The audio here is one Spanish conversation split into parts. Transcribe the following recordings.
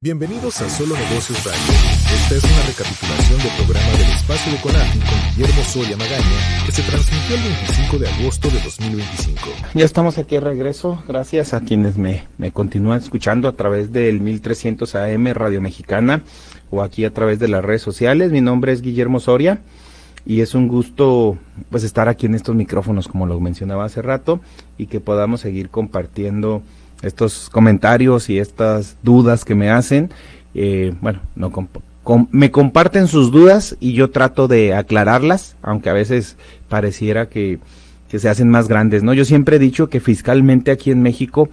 Bienvenidos a Solo Negocios Radio. Esta es una recapitulación del programa del Espacio de Conafi con Guillermo Soria Magaña, que se transmitió el 25 de agosto de 2025. Ya estamos aquí de regreso, gracias a quienes me continúan escuchando a través del 1300 AM Radio Mexicana o aquí a través de las redes sociales. Mi nombre es Guillermo Soria y es un gusto pues estar aquí en estos micrófonos, como lo mencionaba hace rato, y que podamos seguir compartiendo estos comentarios y estas dudas que me hacen. Me comparten sus dudas y yo trato de aclararlas, aunque a veces pareciera que se hacen más grandes, ¿no? Yo siempre he dicho que fiscalmente aquí en México,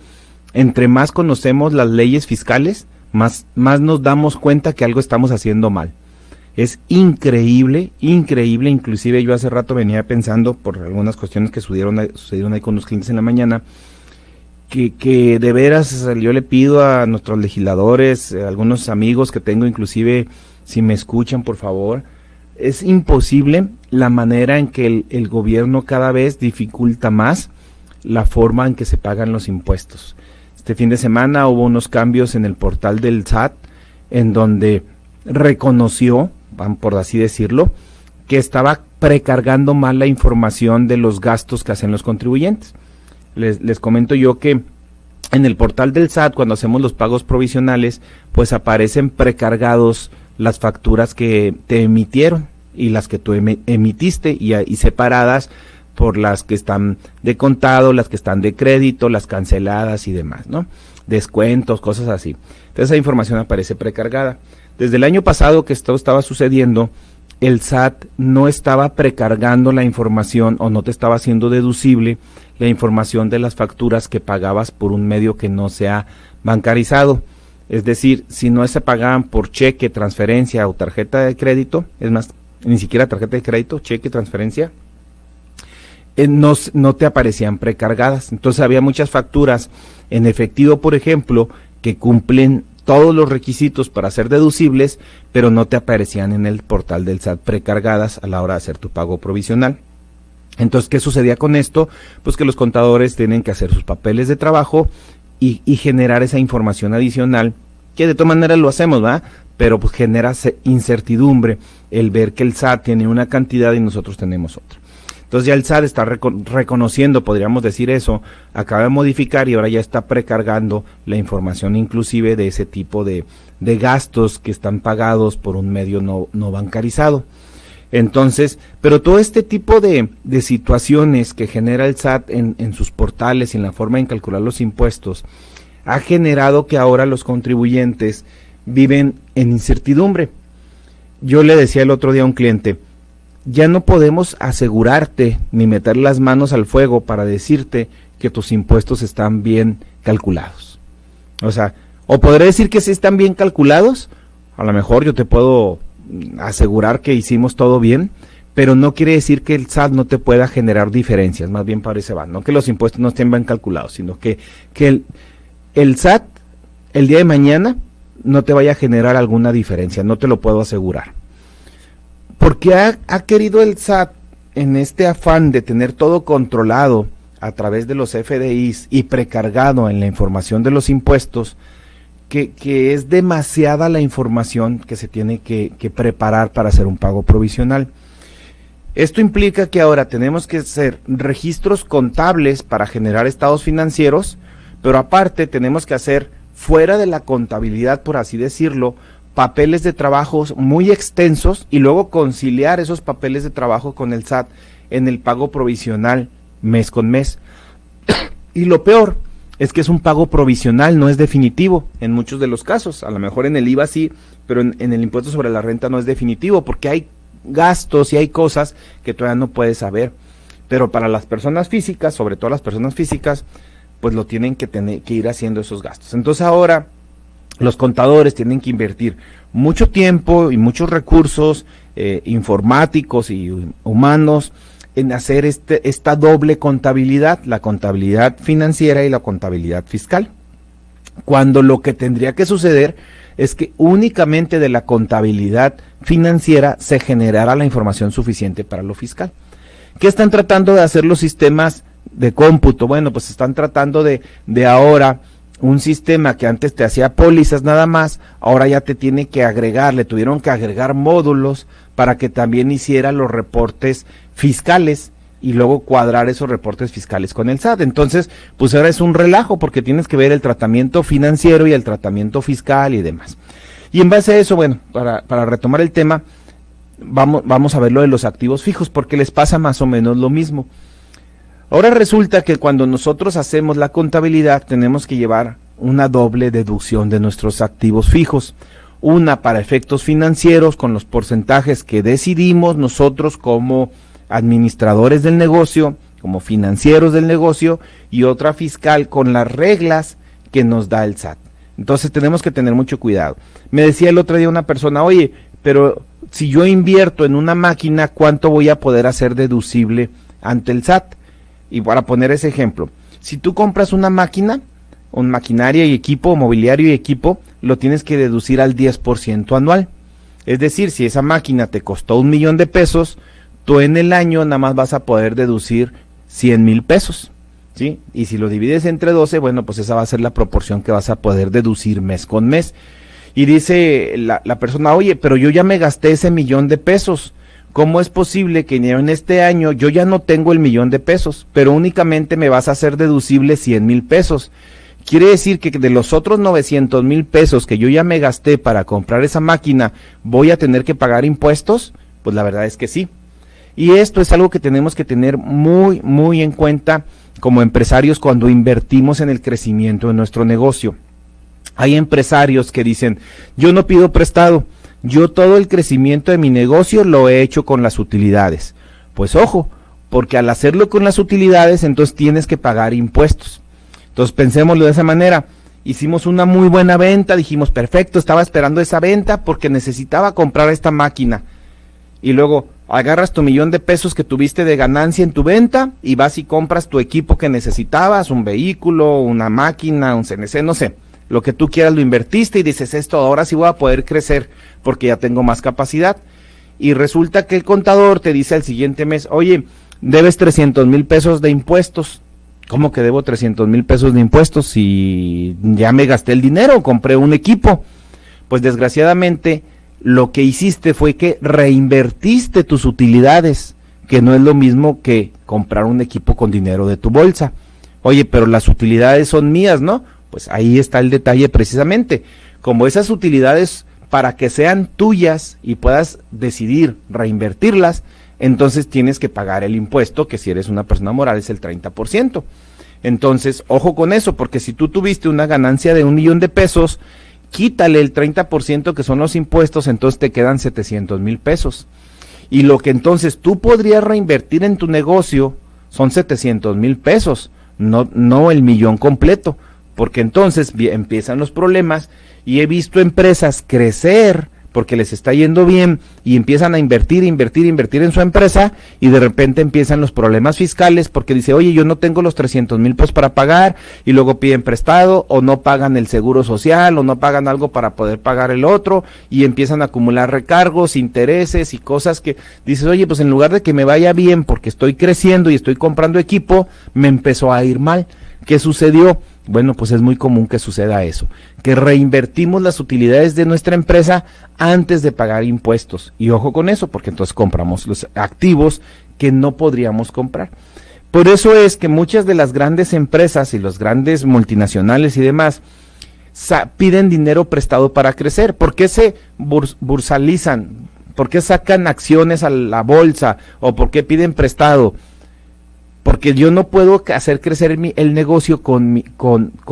entre más conocemos las leyes fiscales, más nos damos cuenta que algo estamos haciendo mal. Es increíble, inclusive yo hace rato venía pensando por algunas cuestiones que sucedieron ahí con los clientes en la mañana, que de veras yo le pido a nuestros legisladores, a algunos amigos que tengo, inclusive si me escuchan por favor, es imposible la manera en que el gobierno cada vez dificulta más la forma en que se pagan los impuestos. Este fin de semana hubo unos cambios en el portal del SAT en donde reconoció, por así decirlo, que estaba precargando mal la información de los gastos que hacen los contribuyentes. Les comento yo que en el portal del SAT, cuando hacemos los pagos provisionales, pues aparecen precargados las facturas que te emitieron y las que tú emitiste y separadas por las que están de contado, las que están de crédito, las canceladas y demás, ¿no? Descuentos, cosas así. Entonces esa información aparece precargada. Desde el año pasado que esto estaba sucediendo, el SAT no estaba precargando la información o no te estaba haciendo deducible la información de las facturas que pagabas por un medio que no sea bancarizado. Es decir, si no se pagaban por cheque, transferencia o tarjeta de crédito, es más, ni siquiera tarjeta de crédito, cheque, transferencia, no te aparecían precargadas. Entonces había muchas facturas en efectivo, por ejemplo, que cumplen todos los requisitos para ser deducibles, pero no te aparecían en el portal del SAT precargadas a la hora de hacer tu pago provisional. Entonces, ¿qué sucedía con esto? Pues que los contadores tienen que hacer sus papeles de trabajo y generar esa información adicional, que de todas maneras lo hacemos, ¿verdad? Pero pues genera incertidumbre el ver que el SAT tiene una cantidad y nosotros tenemos otra. Entonces ya el SAT está reconociendo, podríamos decir eso, acaba de modificar y ahora ya está precargando la información inclusive de ese tipo de gastos que están pagados por un medio no bancarizado. Entonces, pero todo este tipo de situaciones que genera el SAT en sus portales y en la forma de calcular los impuestos, ha generado que ahora los contribuyentes viven en incertidumbre. Yo le decía el otro día a un cliente, ya no podemos asegurarte ni meter las manos al fuego para decirte que tus impuestos están bien calculados. O sea, o podré decir que sí están bien calculados, a lo mejor yo te puedo asegurar que hicimos todo bien, pero no quiere decir que el SAT no te pueda generar diferencias, más bien parece va, no que los impuestos no estén bien calculados, sino que el SAT el día de mañana no te vaya a generar alguna diferencia, no te lo puedo asegurar. Porque ha querido el SAT, en este afán de tener todo controlado a través de los FDIs y precargado en la información de los impuestos, que es demasiada la información que se tiene que preparar para hacer un pago provisional. Esto implica que ahora tenemos que hacer registros contables para generar estados financieros, pero aparte tenemos que hacer, fuera de la contabilidad, por así decirlo, papeles de trabajos muy extensos y luego conciliar esos papeles de trabajo con el SAT en el pago provisional mes con mes. Y lo peor es que es un pago provisional, no es definitivo en muchos de los casos. A lo mejor en el IVA sí, pero en el impuesto sobre la renta no es definitivo, porque hay gastos y hay cosas que todavía no puedes saber. Pero para las personas físicas, sobre todo las personas físicas, pues lo tienen que ir haciendo esos gastos. Entonces ahora los contadores tienen que invertir mucho tiempo y muchos recursos informáticos y humanos en hacer esta doble contabilidad, la contabilidad financiera y la contabilidad fiscal, cuando lo que tendría que suceder es que únicamente de la contabilidad financiera se generara la información suficiente para lo fiscal. ¿Qué están tratando de hacer los sistemas de cómputo? Bueno, pues están tratando de ahora un sistema que antes te hacía pólizas nada más, ahora ya te tiene que agregar, le tuvieron que agregar módulos para que también hiciera los reportes fiscales y luego cuadrar esos reportes fiscales con el SAT. Entonces, pues ahora es un relajo porque tienes que ver el tratamiento financiero y el tratamiento fiscal y demás. Y en base a eso, bueno, para retomar el tema, vamos a ver lo de los activos fijos, porque les pasa más o menos lo mismo. Ahora resulta que cuando nosotros hacemos la contabilidad tenemos que llevar una doble deducción de nuestros activos fijos. Una para efectos financieros con los porcentajes que decidimos nosotros como administradores del negocio, como financieros del negocio, y otra fiscal con las reglas que nos da el SAT. Entonces tenemos que tener mucho cuidado. Me decía el otro día una persona, oye, pero si yo invierto en una máquina, ¿cuánto voy a poder hacer deducible ante el SAT? Y para poner ese ejemplo, si tú compras una máquina, un maquinaria y equipo, mobiliario y equipo, lo tienes que deducir al 10% anual. Es decir, si esa máquina te costó $1,000,000, tú en el año nada más vas a poder deducir 100,000 pesos, ¿sí? Y si lo divides entre 12, bueno, pues esa va a ser la proporción que vas a poder deducir mes con mes. Y dice la persona, oye, pero yo ya me gasté ese $1,000,000. ¿Cómo es posible que en este año yo ya no tengo el $1,000,000, pero únicamente me vas a hacer deducible 100,000 pesos? Quiere decir que de los otros 900,000 pesos que yo ya me gasté para comprar esa máquina, ¿voy a tener que pagar impuestos? Pues la verdad es que sí. Y esto es algo que tenemos que tener muy, muy en cuenta como empresarios cuando invertimos en el crecimiento de nuestro negocio. Hay empresarios que dicen, yo no pido prestado, yo todo el crecimiento de mi negocio lo he hecho con las utilidades. Pues ojo, porque al hacerlo con las utilidades, entonces tienes que pagar impuestos. Entonces pensémoslo de esa manera. Hicimos una muy buena venta, dijimos, perfecto, estaba esperando esa venta porque necesitaba comprar esta máquina. Y luego agarras tu $1,000,000 que tuviste de ganancia en tu venta y vas y compras tu equipo que necesitabas, un vehículo, una máquina, un CNC, no sé. Lo que tú quieras lo invertiste y dices, esto ahora sí voy a poder crecer porque ya tengo más capacidad. Y resulta que el contador te dice al siguiente mes, oye, debes 300,000 pesos de impuestos. ¿Cómo que debo 300,000 pesos de impuestos si ya me gasté el dinero, compré un equipo? Pues desgraciadamente lo que hiciste fue que reinvertiste tus utilidades, que no es lo mismo que comprar un equipo con dinero de tu bolsa. Oye, pero las utilidades son mías, ¿no? Pues ahí está el detalle precisamente. Como esas utilidades, para que sean tuyas y puedas decidir reinvertirlas, entonces tienes que pagar el impuesto, que si eres una persona moral es el 30%. Entonces, ojo con eso, porque si tú tuviste una ganancia de $1,000,000, quítale el 30% que son los impuestos, entonces te quedan 700,000 pesos. Y lo que entonces tú podrías reinvertir en tu negocio son 700,000 pesos, no el millón completo. Porque entonces empiezan los problemas y he visto empresas crecer porque les está yendo bien y empiezan a invertir en su empresa y de repente empiezan los problemas fiscales porque dice, oye, yo no tengo los 300,000 pesos para pagar y luego piden prestado o no pagan el seguro social o no pagan algo para poder pagar el otro y empiezan a acumular recargos, intereses y cosas que dices, oye, pues en lugar de que me vaya bien porque estoy creciendo y estoy comprando equipo, me empezó a ir mal. ¿Qué sucedió? Bueno, pues es muy común que suceda eso, que reinvertimos las utilidades de nuestra empresa antes de pagar impuestos. Y ojo con eso, porque entonces compramos los activos que no podríamos comprar. Por eso es que muchas de las grandes empresas y los grandes multinacionales y demás piden dinero prestado para crecer. ¿Por qué se bursalizan? ¿Por qué sacan acciones a la bolsa? ¿O por qué piden prestado? Porque yo no puedo hacer crecer el negocio con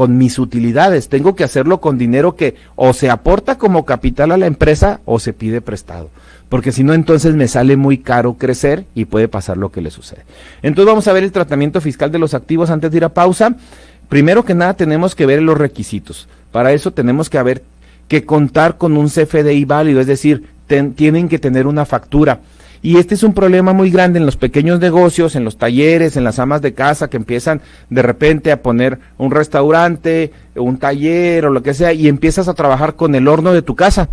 mis utilidades, tengo que hacerlo con dinero que o se aporta como capital a la empresa o se pide prestado, porque si no entonces me sale muy caro crecer y puede pasar lo que le sucede. Entonces vamos a ver el tratamiento fiscal de los activos antes de ir a pausa. Primero que nada tenemos que ver los requisitos, para eso tenemos que contar con un CFDI válido, es decir, tienen que tener una factura. Y este es un problema muy grande en los pequeños negocios, en los talleres, en las amas de casa que empiezan de repente a poner un restaurante, un taller o lo que sea y empiezas a trabajar con el horno de tu casa,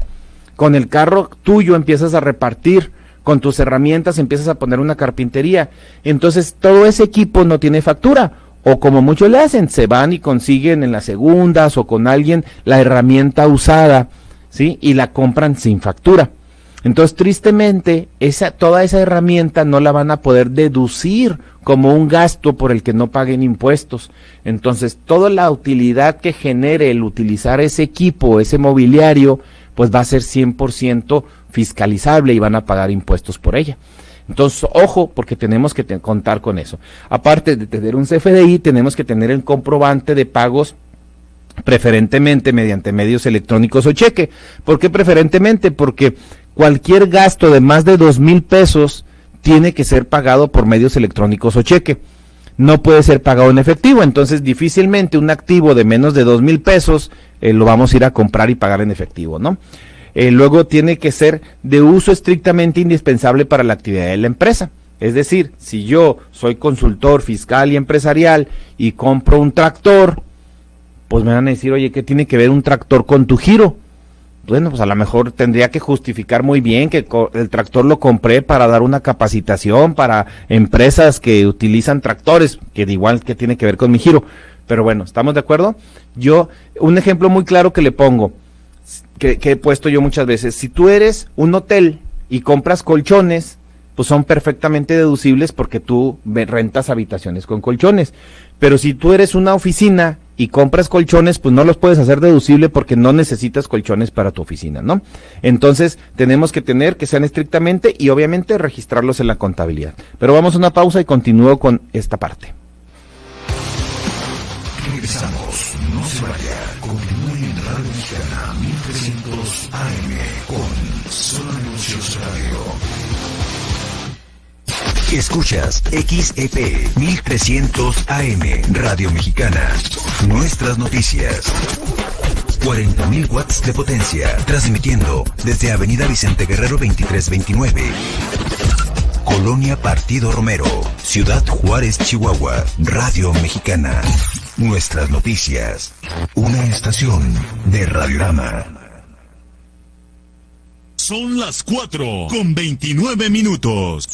con el carro tuyo empiezas a repartir, con tus herramientas empiezas a poner una carpintería. Entonces todo ese equipo no tiene factura o como muchos le hacen, se van y consiguen en las segundas o con alguien la herramienta usada, ¿sí? Y la compran sin factura. Entonces, tristemente, toda esa herramienta no la van a poder deducir como un gasto por el que no paguen impuestos. Entonces, toda la utilidad que genere el utilizar ese equipo, ese mobiliario, pues va a ser 100% fiscalizable y van a pagar impuestos por ella. Entonces, ojo, porque tenemos que contar con eso. Aparte de tener un CFDI, tenemos que tener el comprobante de pagos preferentemente mediante medios electrónicos o cheque. ¿Por qué preferentemente? Porque cualquier gasto de más de 2,000 pesos tiene que ser pagado por medios electrónicos o cheque. No puede ser pagado en efectivo, entonces difícilmente un activo de menos de 2,000 pesos lo vamos a ir a comprar y pagar en efectivo, ¿no? Luego tiene que ser de uso estrictamente indispensable para la actividad de la empresa. Es decir, si yo soy consultor fiscal y empresarial y compro un tractor, pues me van a decir, oye, ¿qué tiene que ver un tractor con tu giro? Bueno, pues a lo mejor tendría que justificar muy bien que el tractor lo compré para dar una capacitación para empresas que utilizan tractores, que de igual que tiene que ver con mi giro. Pero bueno, ¿estamos de acuerdo? Un ejemplo muy claro que le pongo, que he puesto yo muchas veces, si tú eres un hotel y compras colchones, pues son perfectamente deducibles porque tú rentas habitaciones con colchones. Pero si tú eres una oficina y compras colchones, pues no los puedes hacer deducible porque no necesitas colchones para tu oficina, ¿no? Entonces, tenemos que tener que sean estrictamente y obviamente registrarlos en la contabilidad. Pero vamos a una pausa y continúo con esta parte. Regresamos, no se vaya, continúe en Radio Mexicana 1300 AM con Solo Negocios Radio. Escuchas XEP 1300 AM, Radio Mexicana. Nuestras noticias. 40,000 watts de potencia, transmitiendo desde Avenida Vicente Guerrero 2329. Colonia Partido Romero, Ciudad Juárez, Chihuahua. Radio Mexicana. Nuestras noticias. Una estación de Radiorama. Son las 4:29.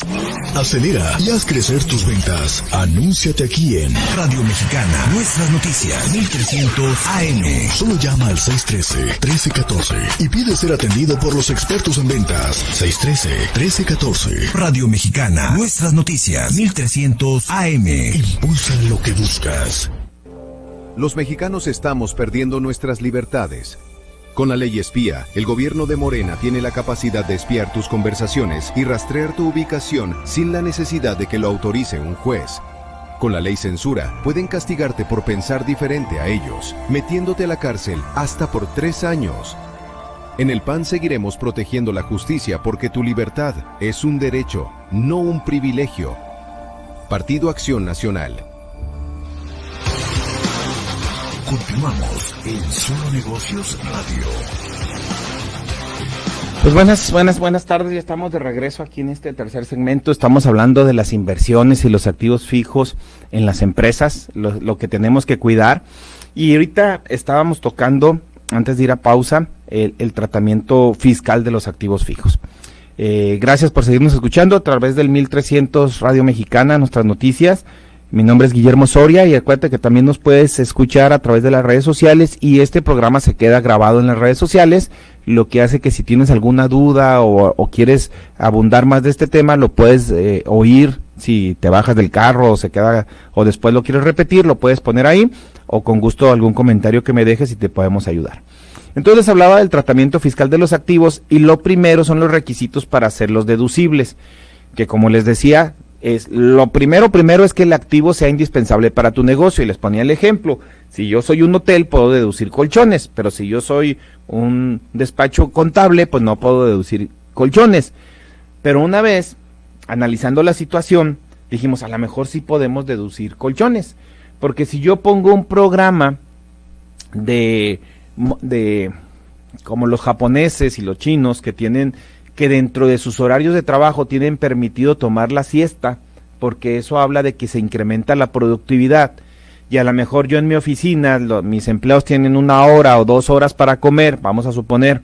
Acelera y haz crecer tus ventas. Anúnciate aquí en Radio Mexicana. Nuestras noticias 1300 AM. Solo llama al 613-1314 y pide ser atendido por los expertos en ventas. 613-1314. Radio Mexicana. Nuestras noticias 1300 AM. Impulsa lo que buscas. Los mexicanos estamos perdiendo nuestras libertades. Con la ley espía, el gobierno de Morena tiene la capacidad de espiar tus conversaciones y rastrear tu ubicación sin la necesidad de que lo autorice un juez. Con la ley censura, pueden castigarte por pensar diferente a ellos, metiéndote a la cárcel hasta por 3 años. En el PAN seguiremos protegiendo la justicia porque tu libertad es un derecho, no un privilegio. Partido Acción Nacional. Continuamos en Solo Negocios Radio. Pues buenas tardes, ya estamos de regreso aquí en este tercer segmento. Estamos hablando de las inversiones y los activos fijos en las empresas, lo que tenemos que cuidar. Y ahorita estábamos tocando, antes de ir a pausa, el tratamiento fiscal de los activos fijos. Gracias por seguirnos escuchando a través del 1300 Radio Mexicana, nuestras noticias. Mi nombre es Guillermo Soria y acuérdate que también nos puedes escuchar a través de las redes sociales y este programa se queda grabado en las redes sociales, lo que hace que si tienes alguna duda o quieres abundar más de este tema, lo puedes oír si te bajas del carro o se queda o después lo quieres repetir, lo puedes poner ahí o con gusto algún comentario que me dejes y te podemos ayudar. Entonces hablaba del tratamiento fiscal de los activos y lo primero son los requisitos para hacerlos deducibles, que como les decía, lo primero es que el activo sea indispensable para tu negocio, y les ponía el ejemplo. Si yo soy un hotel, puedo deducir colchones, pero si yo soy un despacho contable, pues no puedo deducir colchones. Pero una vez, analizando la situación, dijimos, a lo mejor sí podemos deducir colchones, porque si yo pongo un programa de como los japoneses y los chinos que dentro de sus horarios de trabajo tienen permitido tomar la siesta, porque eso habla de que se incrementa la productividad, y a lo mejor yo en mi oficina, mis empleados tienen 1 hora o 2 horas para comer, vamos a suponer,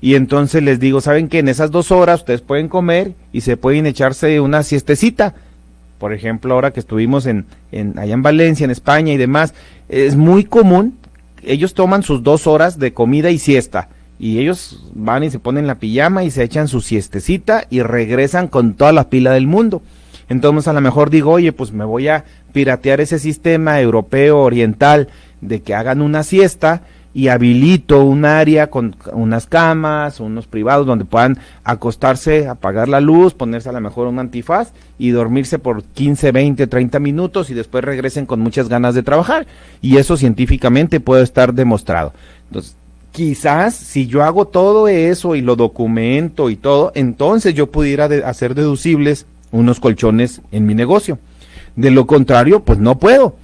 y entonces les digo, ¿saben qué? En esas 2 horas ustedes pueden comer y se pueden echarse una siestecita, Por ejemplo, ahora que estuvimos allá en Valencia, en España y demás, es muy común, ellos toman sus 2 horas de comida y siesta, y ellos van y se ponen la pijama y se echan su siestecita y regresan con toda la pila del mundo. Entonces a lo mejor digo, oye, pues me voy a piratear ese sistema europeo, oriental, de que hagan una siesta, y habilito un área con unas camas, unos privados donde puedan acostarse, apagar la luz, ponerse a lo mejor un antifaz y dormirse por 15, 20, 30 minutos y después regresen con muchas ganas de trabajar. Y eso científicamente puede estar demostrado. Entonces, quizás si yo hago todo eso y lo documento y todo, entonces yo pudiera hacer deducibles unos colchones en mi negocio. De lo contrario, pues no puedo.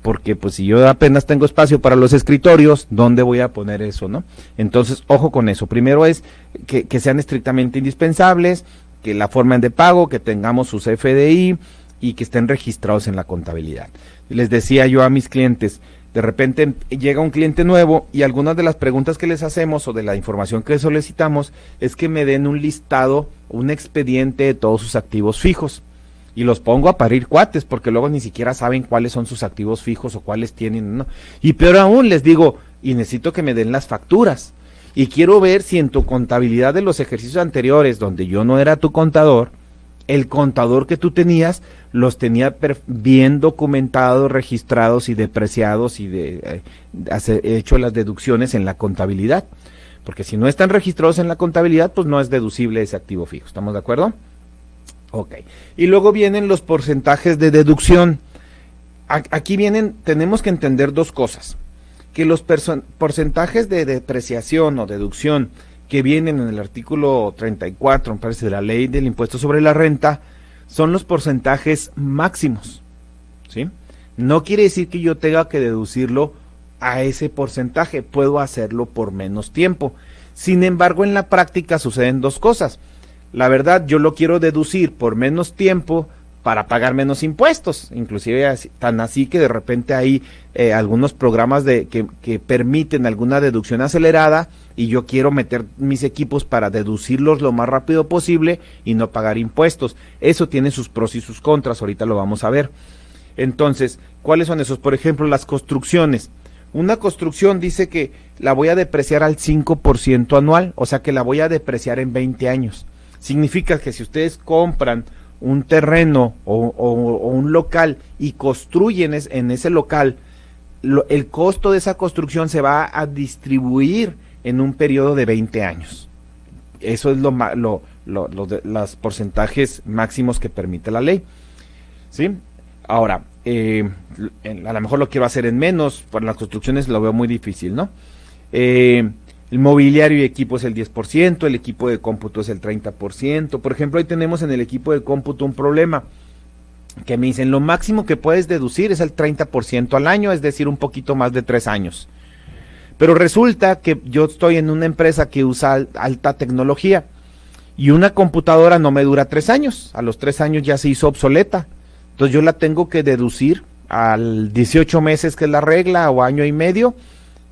Porque pues si yo apenas tengo espacio para los escritorios, ¿dónde voy a poner eso, no? Entonces, ojo con eso. Primero es que sean estrictamente indispensables, que la forma de pago, que tengamos sus FDI y que estén registrados en la contabilidad. Les decía yo a mis clientes, de repente llega un cliente nuevo y algunas de las preguntas que les hacemos o de la información que solicitamos es que me den un listado, un expediente de todos sus activos fijos. Y los pongo a parir cuates, porque luego ni siquiera saben cuáles son sus activos fijos o cuáles tienen, ¿no? Y peor aún, les digo, y necesito que me den las facturas. Y quiero ver si en tu contabilidad de los ejercicios anteriores, donde yo no era tu contador, el contador que tú tenías, los tenía bien documentados, registrados y depreciados y hecho las deducciones en la contabilidad. Porque si no están registrados en la contabilidad, pues no es deducible ese activo fijo. ¿Estamos de acuerdo? Ok, y luego vienen los porcentajes de deducción. Aquí tenemos que entender 2 cosas, que los porcentajes de depreciación o deducción que vienen en el artículo 34, me parece, de la ley del impuesto sobre la renta, son los porcentajes máximos, ¿sí? No quiere decir que yo tenga que deducirlo a ese porcentaje, puedo hacerlo por menos tiempo. Sin embargo, en la práctica suceden 2 cosas. La verdad, yo lo quiero deducir por menos tiempo para pagar menos impuestos, inclusive tan así que de repente hay algunos programas que permiten alguna deducción acelerada y yo quiero meter mis equipos para deducirlos lo más rápido posible y no pagar impuestos. Eso tiene sus pros y sus contras, ahorita lo vamos a ver. Entonces, ¿cuáles son esos? Por ejemplo, las construcciones. Una construcción dice que la voy a depreciar al 5% anual, o sea que la voy a depreciar en 20 años. Significa que si ustedes compran un terreno o un local y construyen en ese local, el costo de esa construcción se va a distribuir en un periodo de 20 años. Eso es los porcentajes máximos que permite la ley, ¿sí? Ahora, a lo mejor lo quiero hacer en menos, por las construcciones lo veo muy difícil, ¿no? El mobiliario y equipo es el 10%, el equipo de cómputo es el 30%. Por ejemplo, ahí tenemos en el equipo de cómputo un problema, que me dicen, lo máximo que puedes deducir es el 30% al año, es decir, un poquito más de 3 años. Pero resulta que yo estoy en una empresa que usa alta tecnología, y una computadora no me dura 3 años, a los 3 años ya se hizo obsoleta. Entonces yo la tengo que deducir al 18 meses, que es la regla, o año y medio.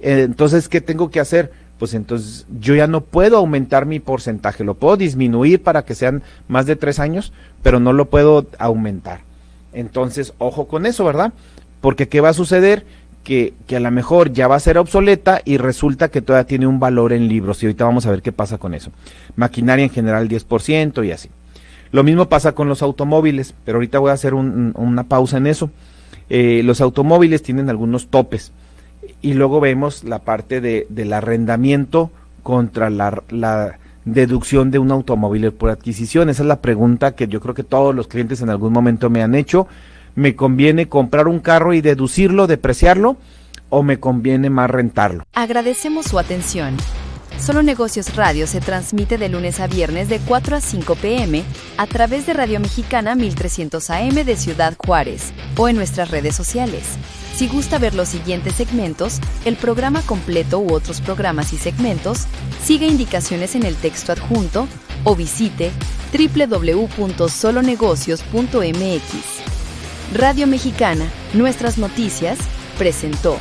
Entonces, ¿qué tengo que hacer? Pues entonces yo ya no puedo aumentar mi porcentaje, lo puedo disminuir para que sean más de 3 años, pero no lo puedo aumentar. Entonces, ojo con eso, ¿verdad? Porque ¿qué va a suceder? Que a lo mejor ya va a ser obsoleta y resulta que todavía tiene un valor en libros, y ahorita vamos a ver qué pasa con eso. Maquinaria en general 10% y así. Lo mismo pasa con los automóviles, pero ahorita voy a hacer una pausa en eso. Los automóviles tienen algunos topes. Y luego vemos la parte del arrendamiento contra la deducción de un automóvil por adquisición. Esa es la pregunta que yo creo que todos los clientes en algún momento me han hecho. ¿Me conviene comprar un carro y deducirlo, depreciarlo, o me conviene más rentarlo? Agradecemos su atención. Solo Negocios Radio se transmite de lunes a viernes de 4 a 5 p.m. a través de Radio Mexicana 1300 AM de Ciudad Juárez o en nuestras redes sociales. Si gusta ver los siguientes segmentos, el programa completo u otros programas y segmentos, siga indicaciones en el texto adjunto o visite www.solonegocios.mx. Radio Mexicana, nuestras noticias, presentó.